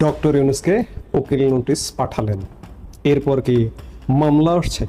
Doctor ইউনূসকে উকিল notice পাঠালেন। এরপর কি মামলা আসছে?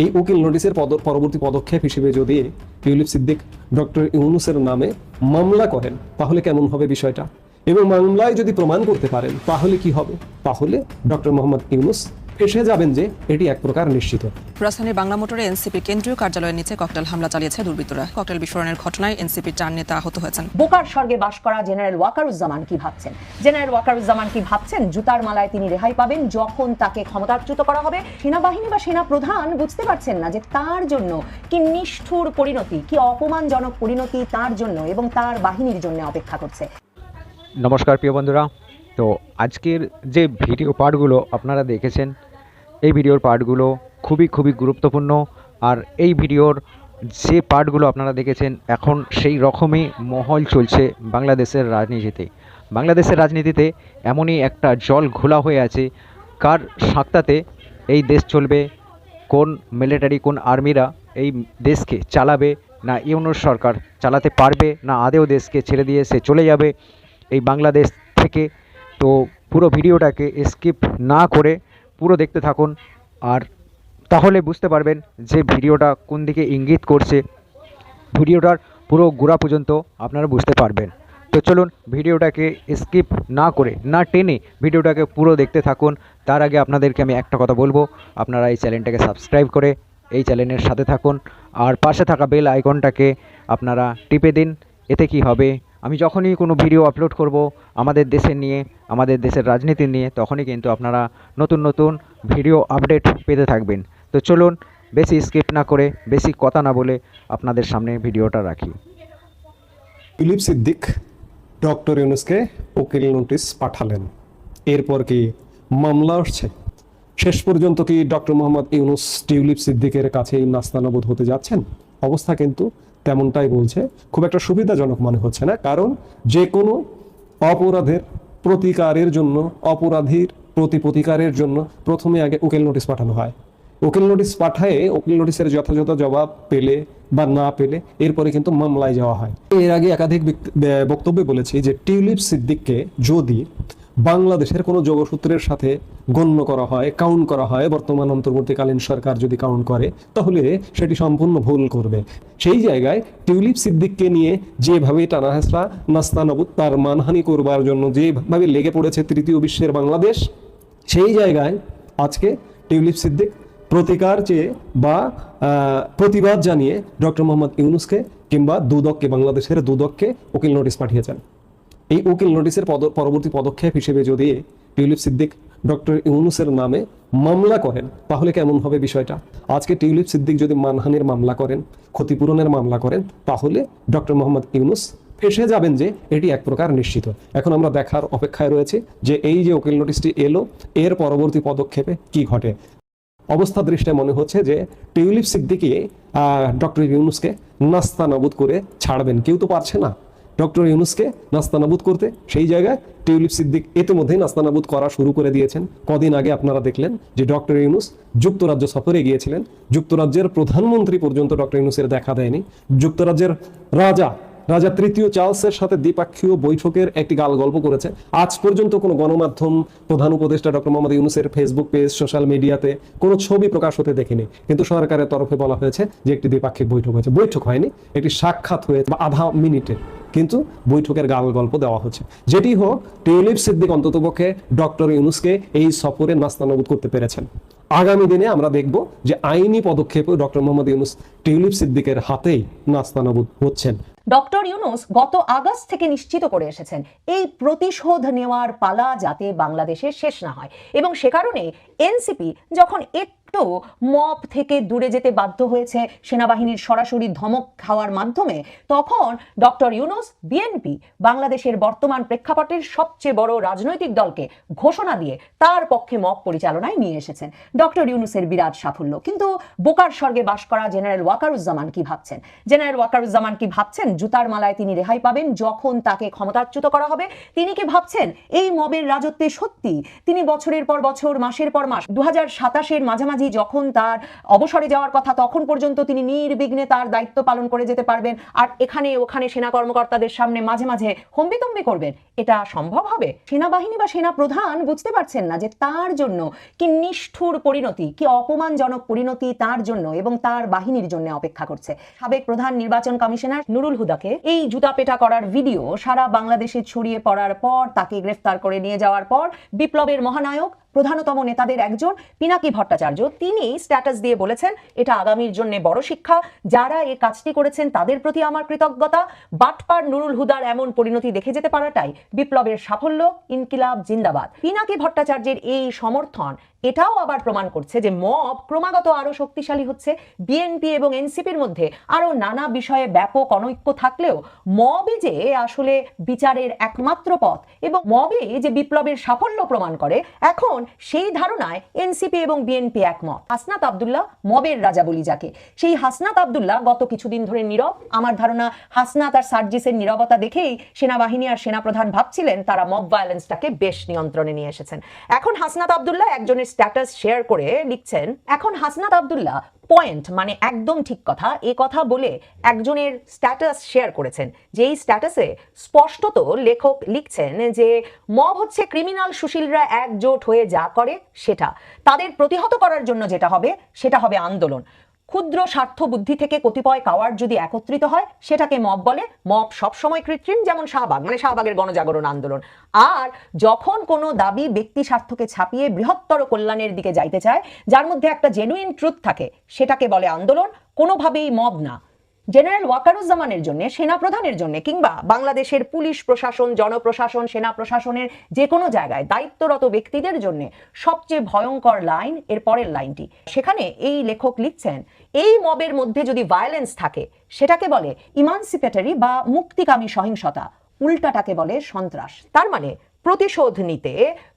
এই উকিল নোটিশের পরবর্তী পদক্ষেপ হিসেবে যদি টিউলিপ সিদ্দিক ডক্টর ইউনূসের নামে মামলা করেন তাহলে কেমন হবে বিষয়টা, এবং মামলায় যদি প্রমাণ করতে পারেন তাহলে কি হবে? তাহলে ডক্টর মোহাম্মদ ইউনূস ফেঁসে যাবেন যে এটি এক প্রকার নিশ্চিত। রাজধানীর বাংলা মোটরে এনসিপির কেন্দ্রীয় কার্যালয়ের নিচে ককটেল হামলা চালিয়েছে দুর্বৃত্তরা। ককটেল বিস্ফোরণের ঘটনায় এনসিপির 4 নেতা আহত হয়েছেন। বোকার স্বর্গে বাস করা জেনারেল ওয়াকারুজ্জামান কি ভাবছেন? জেনারেল ওয়াকারুজ্জামান কি ভাবছেন জুতার মালায় তিনি রেহাই পাবেন যখন তাকে ক্ষমতাচ্যুত করা হবে? সেনাবাহিনী বা সেনা প্রধান বুঝতে পারছেন না যে তার জন্য কি নিষ্ঠুর পরিণতি, কি অপমানজনক পরিণতি তার জন্য এবং তার বাহিনীর জন্য অপেক্ষা করছে। নমস্কার প্রিয় বন্ধুরা, তো আজকের যে ভিডিও পার্টগুলো আপনারা দেখেছেন, এই ভিডিওর পার্টগুলো খুবই গুরুত্বপূর্ণ। আর এই ভিডিওর যে পার্টগুলো আপনারা দেখেছেন, এখন সেই রকমই মহল চলছে বাংলাদেশের রাজনীতিতে। বাংলাদেশের রাজনীতিতে এমনই একটা জল ঘোলা হয়ে আছে, কার সাক্তাতে এই দেশ চলবে, কোন মিলিটারি কোন আর্মিরা এই দেশকে চালাবে, না ইউনূস সরকার চালাতে পারবে, না আদেও দেশকে ছেড়ে দিয়ে সে চলে যাবে এই বাংলাদেশ থেকে। তো পুরো ভিডিওটাকে স্কিপ না করে পুরো দেখতে থাকুন, আর তাহলে বুঝতে পারবেন যে ভিডিওটা কোন দিকে ইঙ্গিত করছে। ভিডিওটার পুরো গোড়া পর্যন্ত আপনারা বুঝতে পারবেন। তো চলুন ভিডিওটাকে স্কিপ না করে, না টেনে ভিডিওটাকে পুরো দেখতে থাকুন। তার আগে আপনাদেরকে আমি একটা কথা বলবো, আপনারা এই চ্যানেলটাকে সাবস্ক্রাইব করে এই চ্যানেলের সাথে থাকুন, আর পাশে থাকা বেল আইকনটাকে আপনারা টিপে দিন। এতে কি হবে, আমি যখনই কোনো ভিডিও আপলোড করব আমাদের দেশের নিয়ে, আমাদের দেশের রাজনীতি নিয়ে, তখনই কিন্তু আপনারা নতুন ভিডিও আপডেট পেতে থাকবেন। তো চলুন বেশি স্কিপ না করে, বেশি কথা না বলে আপনাদের সামনে ভিডিওটা রাখি। টিউলিপ সিদ্দিক ডক্টর ইউনূসকে উকিল নোটিশ পাঠালেন। এরপর কি মামলা আসছে? শেষ পর্যন্ত কি ডক্টর মোহাম্মদ ইউনূস টিউলিপ সিদ্দিকের কাছেই নাস্তানাবুদ হতে যাচ্ছেন? অবস্থা কিন্তু তেমনটাই বলছে। খুব একটা সুবিধাজনক মনে হচ্ছে না, কারণ যে কোনো অপরাধের প্রতিকারের জন্য, অপরাধীর প্রতিকারের জন্য প্রথমে আগে উকিল নোটিশ পাঠানো হয়। উকিল নোটিশ পাঠায় উকিল নোটিশের যথাযথ জবাব পেলে বা না পেলে এরপরে কিন্তু মামলায় যাওয়া হয়। এর আগে একাধিক বক্তব্যে বলেছি যে টিউলিপ সিদ্দিককে যদি বাংলাদেশের কোনো যোগসূত্রের সাথে গণ্য করা হয়, কাউন্ট করা হয়, বর্তমান অন্তর্বর্তীকালীন সরকার যদি কাউন্ট করে, তাহলে সেটি সম্পূর্ণ ভুল করবে। সেই জায়গায় টিউলিপ সিদ্দিককে নিয়ে যেভাবে টানাহেসরা নাস্তানাবুদ, তার মানহানি করবার জন্য যেভাবে লেগে পড়েছে তৃতীয় বিশ্বের বাংলাদেশ, সেই জায়গায় আজকে টিউলিপ সিদ্দিক প্রতিকার চেয়ে বা প্রতিবাদ জানিয়ে ডক্টর মোহাম্মদ ইউনূসকে কিংবা দুদককে, বাংলাদেশের দুদককে উকিল নোটিশ পাঠিয়েছেন। এই উকিল নোটিশের পরবর্তী পদক্ষেপ হিসেবে যদি টিউলিপ সিদ্দিক ডক্টর ইউনূসের নামে মামলা করেন তাহলে কেমন হবে বিষয়টা? আজকে টিউলিপ সিদ্দিক যদি মানহানির মামলা করেন, ক্ষতিপূরণের মামলা করেন, তাহলে ডক্টর মোহাম্মদ ইউনূস ফেঁসে যাবেন যে এটি এক প্রকার নিশ্চিত। এখন আমরা দেখার অপেক্ষায় রয়েছে যে এই যে উকিল নোটিশটি এলো, এর পরবর্তী পদক্ষেপে কি ঘটে। অবস্থা দৃষ্টিতে মনে হচ্ছে যে টিউলিপ সিদ্দিকই ডক্টর ইউনূসকে নাস্তানাবুদ করে ছাড়বেন। কেউ তো পারছে না ডক্টর ইউনূসকে নাস্তানাবুদ করতে। সেই জায়গায় টিউলিপ সিদ্দিক ইতিমধ্যেই নাস্তানাবুদ করা শুরু করে দিয়েছেন। কদিন আগে আপনারা দেখলেন যে ডক্টর ইউনূস যুক্তরাজ্য সফরে গিয়েছিলেন। যুক্তরাজ্যের প্রধানমন্ত্রী পর্যন্ত ডক্টর ইউনূসের দেখা দেয়নি। যুক্তরাজ্যের রাজা তৃতীয় চার্লসের সাথে দ্বিপাক্ষীয় বৈঠকের একটি গল্প করেছে। আজ পর্যন্ত কোনো গণমাধ্যম, প্রধান উপদেষ্টা ডক্টর মোহাম্মদ ইউনূসের ফেসবুক পেজ, সোশ্যাল মিডিয়াতে কোনো ছবি প্রকাশ হতে দেখিনি। কিন্তু সরকারের তরফে বলা হয়েছে যে একটি দ্বিপাক্ষিক বৈঠক হয়েছে। বৈঠক হয়নি, একটি সাক্ষাৎ হয়েছে আধা মিনিটের, কিন্তু বৈঠকের গল্প দেওয়া হচ্ছে। যেটি হোক, টিউলিপ সিদ্দিক অন্ততপক্ষে ডক্টর ইউনূসকে এই সফরে নাস্তানাবুদ করতে পেরেছেন। আগামী দিনে আমরা দেখব যে আইনি পদক্ষেপে ডক্টর মোহাম্মদ ইউনূস টিউলিপ সিদ্দিকের হাতেই নাস্তানাবুদ হচ্ছেন। ডক্টর ইউনূস গত আগস্ট থেকে নিশ্চিত করে এসেছেন এই প্রতিশোধ নেওয়ার পালা যাতে বাংলাদেশে শেষ না হয়, এবং সে কারণে এনসিপি যখন একটু মব থেকে দূরে যেতে বাধ্য হয়েছে সেনাবাহিনীর সরাসরি ধমক খাওয়ার মাধ্যমে, তখন ডক্টর ইউনূস বিএনপি বাংলাদেশের বর্তমান প্রেক্ষাপটের সবচেয়ে বড় রাজনৈতিক দলকে ঘোষণা দিয়ে তার পক্ষে মব পরিচালনায় নিয়ে এসেছেন। ডক্টর ইউনূসের বিরাট সাফল্য। কিন্তু বোকার স্বর্গে বাস করা জেনারেল ওয়াকারুজ্জামান কি ভাবছেন? জেনারেল ওয়াকারুজ্জামান কি ভাবছেন জুতার মালায় তিনি রেহাই পাবেন যখন তাকে ক্ষমতাচ্যুত করা হবে? তিনি কি ভাবছেন এই মবের রাজত্বে সত্যি তিনি বছরের পর বছর, মাসের পর মাস 2027-এর মাঝামাঝি ব্যানার্জি যখন তার অবসরে যাওয়ার কথা তখন পর্যন্ত তিনি নির্বিঘ্নে তার দায়িত্ব পালন করে যেতে পারবেন, আর এখানে ওখানে সেনা কর্মকর্তাদের সামনে মাঝে মাঝে হম্বিতম্বি করবেন? এটা সম্ভব হবে? সেনাবাহিনী বা সেনা প্রধান বুঝতে পারছেন না যে তার জন্য কি নিষ্ঠুর পরিণতি, কি অপমানজনক পরিণতি তার জন্য এবং তার বাহিনীর জন্য অপেক্ষা করছে? সাবেক প্রধান নির্বাচন কমিশনার নুরুল হুদাকে এই জুতাপেটা করার ভিডিও সারা বাংলাদেশে ছড়িয়ে পড়ার পর, তাকে গ্রেফতার করে নিয়ে যাওয়ার পর বিপ্লবের মহানায়ক প্রধানতম নেতাদের একজন পিনাকি ভট্টাচার্য তিনি স্ট্যাটাস দিয়ে বলেছেন, এটা আগামীর জন্য বড় শিক্ষা, যারা এই কাজটি করেছেন তাদের প্রতি আমার কৃতজ্ঞতা। বাটপার নুরুল হুদার এমন পরিণতি দেখে যেতে পারাটাই বিপ্লবের সাফল্য, ইনকিলাব জিন্দাবাদ। পিনাকি ভট্টাচার্যের এই সমর্থন এটাও আবার প্রমাণ করছে যে মব ক্রমাগত আরো শক্তিশালী হচ্ছে। বিএনপি এবং এনসিপির মধ্যে আরো নানা বিষয়ে ব্যাপক অনৈক্য থাকলেও মবই যে আসলে বিচারের একমাত্র পথ এবং মবই যে বিপ্লবের সাফল্য প্রমাণ করে, এখন সেই ধারণায় এনসিপি এবং বিএনপি একমত। হাসনাত আব্দুল্লাহ মবের রাজা বলি যাকে, সেই হাসনাত আব্দুল্লাহ গত কিছুদিন ধরে নীরব। আমার ধারণা হাসনাত আর সার্জিসের নীরবতা দেখেই সেনাবাহিনী আর সেনাপ্রধান ভাবছিলেন তারা মব ভায়োলেন্সটাকে বেশ নিয়ন্ত্রণে নিয়ে এসেছেন। এখন হাসনাত আব্দুল্লাহ একজনের স্ট্যাটাস শেয়ার করে লিখছেন, এখন হাসনাত আব্দুল্লাহ পয়েন্ট মানে একদম ঠিক কথা এ কথা বলে একজনের স্ট্যাটাস শেয়ার করেছেন, যেই স্ট্যাটাসে স্পষ্টত লেখক লিখছেন যে মব হচ্ছে ক্রিমিনাল সুশীলরা একজোট হয়ে যা করে সেটা, তাদের প্রতিহত করার জন্য যেটা হবে সেটা হবে আন্দোলন। ক্ষুদ্র স্বার্থ বুদ্ধি থেকে কতিপয় কাওয়ার্ড যদি একত্রিত হয় সেটাকে মব বলে। মব সবসময় কৃত্রিম, যেমন শাহবাগ মানে শাহবাগের গণজাগরণ আন্দোলন। আর যখন কোনো দাবি ব্যক্তি স্বার্থকে ছাপিয়ে বৃহত্তর কল্যাণের দিকে যাইতে চায়, যার মধ্যে একটা জেনুইন ট্রুথ থাকে, সেটাকে বলে আন্দোলন, কোনোভাবেই মব না। জেনারেল ওয়াকারুজ্জামানের জন্য, সেনা প্রধানের জন্য, কিংবা বাংলাদেশের পুলিশ প্রশাসন, জনপ্রশাসন, সেনা প্রশাসনের যে কোনো জায়গায় দায়িত্বরত ব্যক্তিদের জন্য সবচেয়ে ভয়ঙ্কর লাইন এর পরের লাইনটি। সেখানে এই লেখক লিখছেন, এই মবের মধ্যে যদি ভায়োলেন্স থাকে সেটাকে বলে ইমানসিপেটরি বা মুক্তিকামী সহিংসতা, উল্টাটাকে বলে সন্ত্রাস। তার মানে প্রতিশোধ নিতে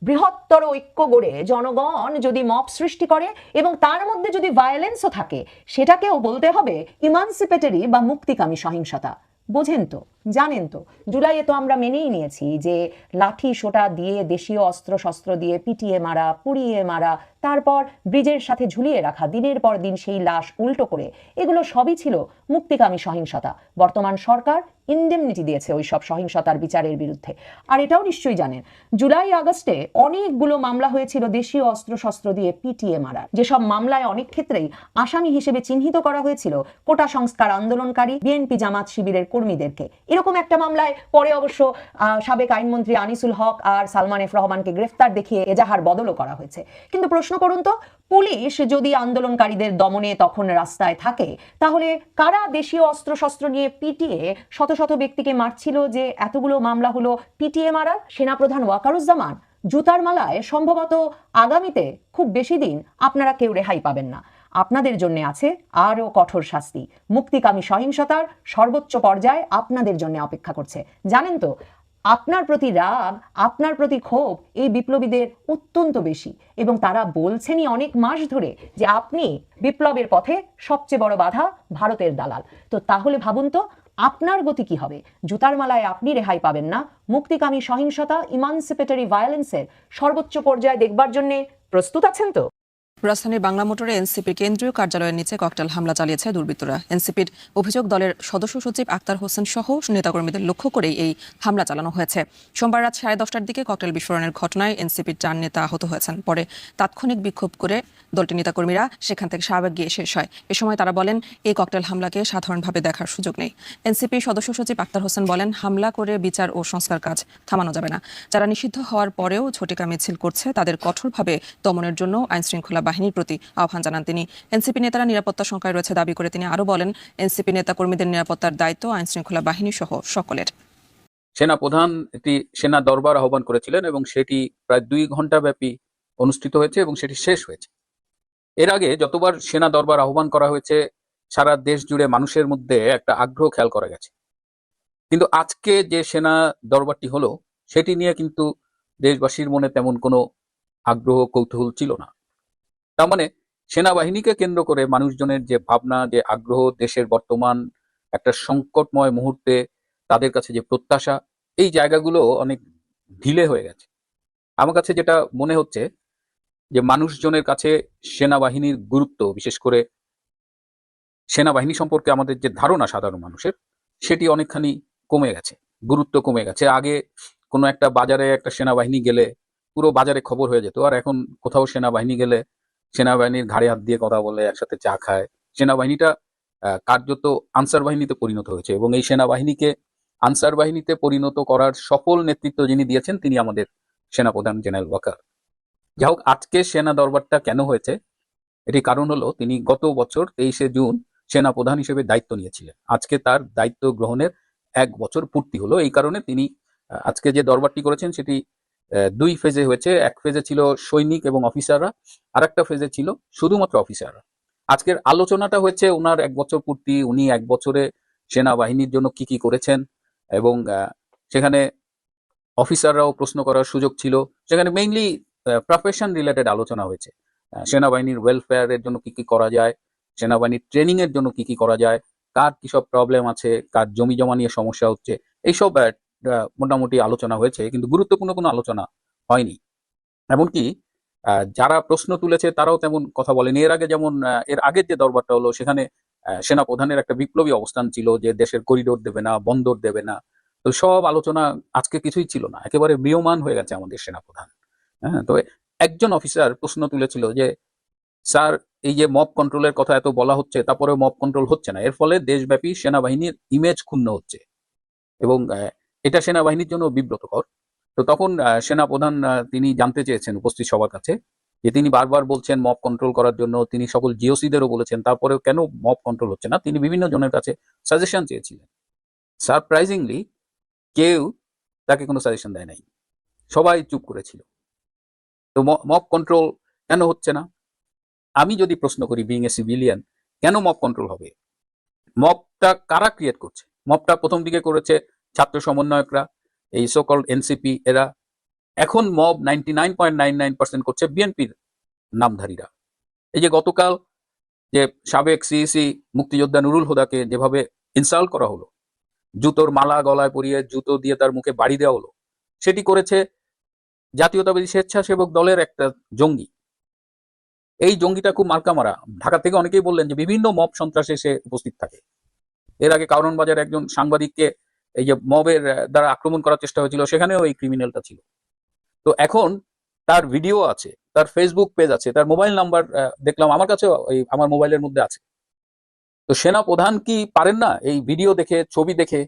বৃহত্তর ঐক্য গড়ে জনগণ যদি মব সৃষ্টি করে এবং তার মধ্যে যদি ভায়োলেন্সও থাকে সেটাকেও বলতে হবে ইমানসিপেটরি বা মুক্তিকামী সহিংসতা। বোঝেন তো, জানেন তো, জুলাইয়ে তো আমরা মেনেই নিয়েছি যে লাঠি সোটা দিয়ে, দেশীয় অস্ত্র শস্ত্র দিয়ে পিটিয়ে মারা, পুড়িয়ে মারা, তারপর ব্রিজের সাথে ঝুলিয়ে রাখা, দিনের পর দিন সেই লাশ উল্টো করে, এগুলো সবই ছিল মুক্তিকামী সহিংসতা। বর্তমান সরকার ইনডেমনিটি দিয়েছে ওই সব সহিংসতার বিচারের বিরুদ্ধে। আর এটাও নিশ্চয়ই জানেন, জুলাই আগস্টে অনেকগুলো মামলা হয়েছিল দেশীয় অস্ত্র শস্ত্র দিয়ে পিটিয়ে মারার, যেসব মামলায় অনেক ক্ষেত্রেই আসামি হিসেবে চিহ্নিত করা হয়েছিল কোটা সংস্কার আন্দোলনকারী বিএনপি জামাত শিবিরের কর্মীদেরকে। এরকম একটা মামলায় পরে অবশ্য সাবেক আইনমন্ত্রী আনিসুল হক আর সালমান এফ রহমানকে গ্রেফতার দেখিয়ে এজাহার বদলও করা হয়েছে। কিন্তু প্রশ্ন করুন তো, পুলিশ যদি আন্দোলনকারীদের দমনে তখন রাস্তায় থাকে, তাহলে কারা দেশীয় অস্ত্র শস্ত্র নিয়ে পিটিয়ে শত শত ব্যক্তিকে মারছিল যে এতগুলো মামলা হলো পিটিয়ে মারার? সেনাপ্রধান ওয়াকারুজ্জামান। জুতার মালায় সম্ভবত আগামীতে খুব বেশি দিন আপনারা কেউ রেহাই পাবেন না। আপনাদের জন্য আছে আরও কঠোর শাস্তি। মুক্তিকামী সহিংসতার সর্বোচ্চ পর্যায়ে আপনাদের জন্য অপেক্ষা করছে। জানেন তো, আপনার প্রতি রাগ, আপনার প্রতি ক্ষোভ এই বিপ্লবীদের অত্যন্ত বেশি এবং তারা বলছেনই অনেক মাস ধরে যে আপনি বিপ্লবের পথে সবচেয়ে বড় বাধা, ভারতের দালাল। তো তাহলে ভাবুন তো আপনার গতি কি হবে? জুতার মালায় আপনি রেহাই পাবেন না। মুক্তিকামী সহিংসতা, ইমানসিপেটরি ভায়োলেন্সের সর্বোচ্চ পর্যায়ে দেখবার জন্য প্রস্তুত আছেন তো? রাজধানীর বাংলা মোটরে এনসিপির কেন্দ্রীয় কার্যালয়ের নিচে ককটেল হামলা চালিয়েছে দুর্বৃত্তরা। এনসিপির অভিযোগ, দলের সদস্য সচিব আক্তার হোসেন সহ নেতাকর্মীদের লক্ষ্য করেই এই হামলা চালানো হয়েছে। সোমবার রাত 10:30টার দিকে ককটেল বিস্ফোরণের ঘটনায় এনসিপির 4 নেতা আহত হয়েছেন। পরে তাৎক্ষণিক বিক্ষোভ করে দলটির নেতাকর্মীরা সেখান থেকে শাহবাগ গিয়ে শেষ হয়। এ সময় তারা বলেন, এই ককটেল হামলাকে সাধারণভাবে দেখার সুযোগ নেই। এনসিপির সদস্য সচিব আক্তার হোসেন বলেন, হামলা করে বিচার ও সংস্কার কাজ থামানো যাবে না। যারা নিষিদ্ধ হওয়ার পরেও ঝটিকা মিছিল করছে তাদের কঠোরভাবে দমনের জন্য আইনশৃঙ্খলা বাহিনীর প্রতি আহ্বান জানান তিনি। এনসিপি নেতারা নিরাপত্তা সংকটে রয়েছে দাবি করে তিনি আরো বলেন, এনসিপি নেতাকর্মীদের নিরাপত্তার দায়িত্ব আইনশৃঙ্খলা বাহিনী সহ সকলের। সেনা প্রধান একটি সেনা দরবার আহ্বান করেছিলেন এবং সেটি প্রায় 2 ঘন্টা ব্যাপী অনুষ্ঠিত হয়েছে এবং সেটি শেষ হয়েছে। এর আগে যতবার সেনা দরবার আহ্বান করা হয়েছে সারা দেশ জুড়ে মানুষের মধ্যে একটা আগ্রহ খেয়াল করা গেছে, কিন্তু আজকে যে সেনা দরবারটি হলো সেটি নিয়ে কিন্তু দেশবাসীর মনে তেমন কোনো আগ্রহ কৌতূহল ছিল না। তার মানে সেনাবাহিনীকে কেন্দ্র করে মানুষজনের যে ভাবনা, যে আগ্রহ, দেশের বর্তমান একটা সংকটময় মুহূর্তে তাদের কাছে যে প্রত্যাশা, এই জায়গাগুলো অনেক ঢিলে হয়ে গেছে। আমার কাছে যেটা মনে হচ্ছে যে মানুষজনের কাছে সেনাবাহিনীর গুরুত্ব, বিশেষ করে সেনাবাহিনী সম্পর্কে আমাদের যে ধারণা সাধারণ মানুষের, সেটি অনেকখানি কমে গেছে, গুরুত্ব কমে গেছে। আগে কোনো একটা বাজারে একটা সেনাবাহিনী গেলে পুরো বাজারে খবর হয়ে যেত, আর এখন কোথাও সেনাবাহিনী গেলে সেনাবাহিনীর ঘাড়ে হাত দিয়ে কথা বলে, একসাথে চা খায়। সেনাবাহিনীটা কার্যত আনসার বাহিনীতে পরিণত হয়েছে, এবং এই সেনাবাহিনীকে আনসার বাহিনীতে পরিণত করার সফল নেতৃত্ব যিনি দিয়েছেন তিনি আমাদের সেনাপ্রধান জেনারেল ওয়াকার। যাই হোক, আজকে সেনা দরবারটা কেন হয়েছে, এটি কারণ হলো তিনি গত বছর 23শে জুন সেনাপ্রধান হিসেবে দায়িত্ব নিয়েছিলেন। আজকে তার দায়িত্ব গ্রহণের 1 বছর পূর্তি হলো। এই কারণে তিনি আজকে যে দরবারটি করেছেন সেটি 2 ফেজে হয়েছে। এক ফেজে ছিল সৈনিক এবং অফিসাররা, আর একটা ফেজে ছিল শুধুমাত্র অফিসাররা। আজকের আলোচনাটা হয়েছে ওনার 1 বছর পূর্তি, উনি 1 বছরে সেনাবাহিনীর জন্য কি কি করেছেন, এবং সেখানে অফিসাররাও প্রশ্ন করার সুযোগ ছিল। সেখানে মেইনলি প্রফেশন রিলেটেড আলোচনা হয়েছে। সেনাবাহিনীর ওয়েলফেয়ারের জন্য কি কি করা যায়, সেনাবাহিনীর ট্রেনিং এর জন্য কি কি করা যায়, কার কি সব প্রবলেম আছে, কার জমি জমা নিয়ে সমস্যা হচ্ছে, এইসব মোটামুটি আলোচনা হয়েছে, কিন্তু গুরুত্বপূর্ণ কোনো আলোচনা হয়নি। এমনকি যারা প্রশ্ন তুলেছে তারাও তেমন কথা বলেনি। এর আগে যেমন এর আগের যে দরবারটা হলো সেখানে সেনাপ্রধানের একটা বিপ্লবী অবস্থান ছিল যে দেশের করিডোর দেবে না, বন্দর দেবে না। তো সব আলোচনা আজকে কিছুই ছিল না, একেবারে ম্রিয়মাণ হয়ে গেছে আমাদের সেনাপ্রধান। হ্যাঁ, তো একজন অফিসার প্রশ্ন তুলেছিল যে স্যার, এই যে মব কন্ট্রোলের কথা এত বলা হচ্ছে, তারপরে মব কন্ট্রোল হচ্ছে না, এর ফলে দেশব্যাপী সেনাবাহিনীর ইমেজ ক্ষুণ্ণ হচ্ছে, এবং এটা সেনাবাহিনীর জন্য বিব্রতকর। তো তখন সেনাপ্রধান তিনি জানতে চেয়েছেন উপস্থিত সবার কাছে যে তিনি বারবার বলছেন মব কন্ট্রোল করার জন্য, তিনি সকল জিওসিদেরও বলেছেন, তারপরেও কেন মব কন্ট্রোল হচ্ছে না। তিনি বিভিন্ন জনের কাছে সাজেশন চেয়েছিলেন। সারপ্রাইজিংলি কেউ তাকে কোনো সাজেশন দেয় নাই, সবাই চুপ করেছিল। তো মব কন্ট্রোল কেন হচ্ছে না? আমি যদি প্রশ্ন করি, বিং এ সিভিলিয়ান, কেন মব কন্ট্রোল হবে? মবটা কারা ক্রিয়েট করছে? মবটা প্রথম দিকে করেছে ছাত্র সমন্বয়করা, এই সোকল্ড এনসিপি এরা। এখন মব 99.99% করছে বিএনপির নামধারীরা। এই যে গতকাল যে সাবেক সিইসি মুক্তিযোদ্ধা নুরুল হুদাকে যেভাবে ইনসাল্ট করা হলো, জুতোর মালা গলায় পরিয়ে জুতো দিয়ে তার মুখে বাড়ি দেওয়া হলো, সেটি করেছে জাতীয়তাবাদী স্বেচ্ছাসেবক দলের একটা জঙ্গি। এই জঙ্গিটা খুব মার্কা মারা। ঢাকা থেকে অনেকেই বললেন যে বিভিন্ন মব সন্ত্রাসে সে উপস্থিত থাকে। এর আগে কারণ বাজার একজন সাংবাদিককে এই যে মবের দ্বারা আক্রমণ করার চেষ্টা হয়েছিল, সেখানেও এই ক্রিমিনালটা ছিল। তো এখন তার ভিডিও আছে, তার ফেসবুক পেজ আছে, তার মোবাইল নাম্বার দেখলাম আমার কাছেও আমার মোবাইলের মধ্যে আছে। তো সেনা প্রধান কি পারেন না এই ভিডিও দেখে, ছবি দেখে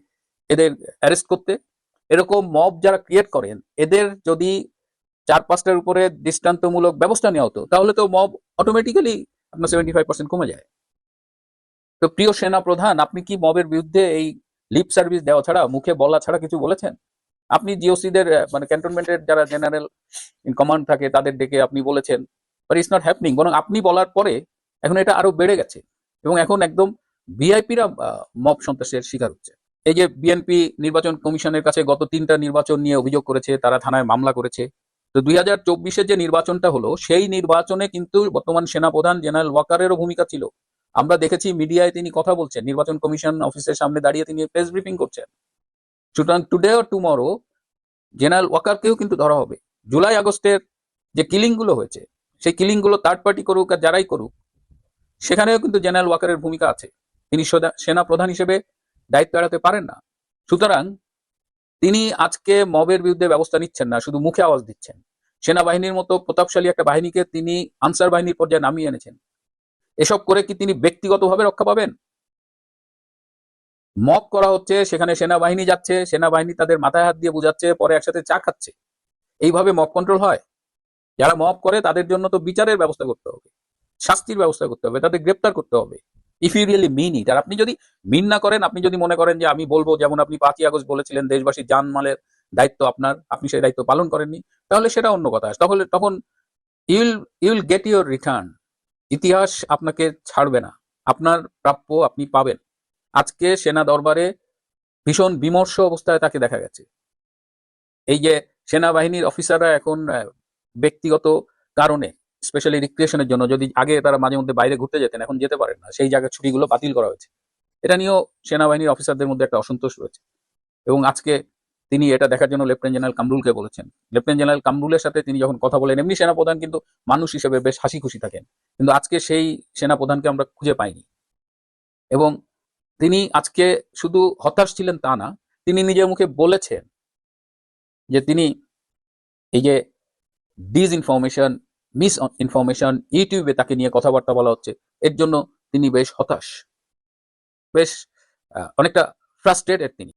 এদের অ্যারেস্ট করতে? এরকম মব যারা ক্রিয়েট করেন এদের যদি 4-5টার উপরে দৃষ্টান্তমূলক ব্যবস্থা নেওয়া হতো, তাহলে তো মব অটোমেটিক্যালি আপনার 75% কমে যায়। তো প্রিয় সেনা প্রধান, আপনি কি মবের বিরুদ্ধে এই লিপ সার্ভিস দেওয়া ছাড়া, মুখে বলা ছাড়া কিছু বলেছেন? আপনি জিওসিদের মানে ক্যান্টনমেন্টের যারা জেনারেল ইন কমান্ড থাকে তাদের ডেকে আপনি বলেছেন, বাট ইটস নট হ্যাপনিং। বরং আপনি বলার পরে এখন এটা আরো বেড়ে গেছে, এবং এখন একদম ভিআইপিরা মব সন্ত্রাসের শিকার হচ্ছে। এই যে বিএনপি নির্বাচন কমিশনের কাছে গত 3টা নির্বাচন নিয়ে অভিযোগ করেছে, তারা থানায় মামলা করেছে। তো 2024-এর যে নির্বাচনটা হলো, সেই নির্বাচনে কিন্তু বর্তমান সেনাপ্রধান জেনারেল ওয়াকারেরও ভূমিকা ছিল। আমরা দেখেছি মিডিয়ায় তিনি কথা বলছেন, নির্বাচন কমিশন অফিসের সামনে দাঁড়িয়ে তিনি প্রেস ব্রিফিং করছেন। সুতরাং টুডে অর টুমরো জেনারেল ওয়াকারকেও কিন্তু ধরা হবে। জুলাই আগস্টের যে কিলিং গুলো হয়েছে, সেই কিলিং গুলো থার্ড পার্টি করুক আর যারাই করুক, সেখানেও কিন্তু জেনারেল ওয়াকারের ভূমিকা আছে। তিনি সেনা প্রধান হিসেবে দায়িত্ব এড়াতে পারেন না। সুতরাং তিনি আজকে মবের বিরুদ্ধে ব্যবস্থা নিচ্ছেন না, শুধু মুখে আওয়াজ দিচ্ছেন। সেনাবাহিনীর মতো প্রতাপশালী একটা বাহিনীকে তিনি আনসার বাহিনীর পর্যায়ে নামিয়ে এনেছেন। এসব করে কি তিনি ব্যক্তিগতভাবে রক্ষা পাবেন? মব করা হচ্ছে, সেখানে সেনাবাহিনী যাচ্ছে, সেনাবাহিনী তাদের মাথায় হাত দিয়ে বুঝাচ্ছে, পরে একসাথে চা খাচ্ছে। এইভাবে মব কন্ট্রোল হয়? যারা মব করে তাদের জন্য তো বিচারের ব্যবস্থা করতে হবে, শাস্তির ব্যবস্থা করতে হবে, তাদের গ্রেপ্তার করতে হবে। ইফ ইউ রিয়েলি মিন ইট। আর আপনি যদি মিন না করেন, আপনি যদি মনে করেন যে আমি বলবো, যেমন আপনি 5ই আগস্ট বলেছিলেন দেশবাসীর জানমালের দায়িত্ব আপনার, আপনি সেই দায়িত্ব পালন করেননি, তাহলে সেটা অন্য কথা। তাহলে তখন ইউল গেট ইউর রিটার্ন। ইতিহাস আপনাকে ছাড়বে না, আপনার প্রাপ্য আপনি পাবেন। আজকে সেনা দরবারে ভীষণ বিমর্ষ অবস্থায় তাকে দেখা গেছে। এই যে সেনাবাহিনীর অফিসাররা এখন ব্যক্তিগত কারণে, স্পেশালি রিক্রিয়েশনের জন্য, যদি আগে তারা মাঝে মধ্যে বাইরে ঘুরতে যেতেন, এখন যেতে পারেন না, সেই জায়গায় ছুটিগুলো বাতিল করা হয়েছে। এটা নিয়েও সেনাবাহিনীর অফিসারদের মধ্যে একটা অসন্তোষ রয়েছে। এবং আজকে তিনি এটা দেখার জন্য লেফটেন্যান্ট জেনারেল কামরুলকে বলেছেন। লেফটেন্যান্ট জেনারেল কামরুলের সাথে তিনি যখন কথা বলেন, এমনি সেনাপ্রধান কিন্তু মানুষ হিসেবে বেশ হাসি খুশি থাকেন, কিন্তু আজকে সেই সেনাপ্রধানকে আমরা খুঁজে পাইনি। এবং তিনি আজকে শুধু হতাশ ছিলেন তা না, তিনি নিজের মুখে বলেছেন যে তিনি এই যে ডিসইনফরমেশন, মিস ইনফরমেশন, ইউটিউবে তাকে নিয়ে কথাবার্তা বলা হচ্ছে, এর জন্য তিনি বেশ হতাশ, বেশ অনেকটা ফ্রাস্ট্রেটেড তিনি।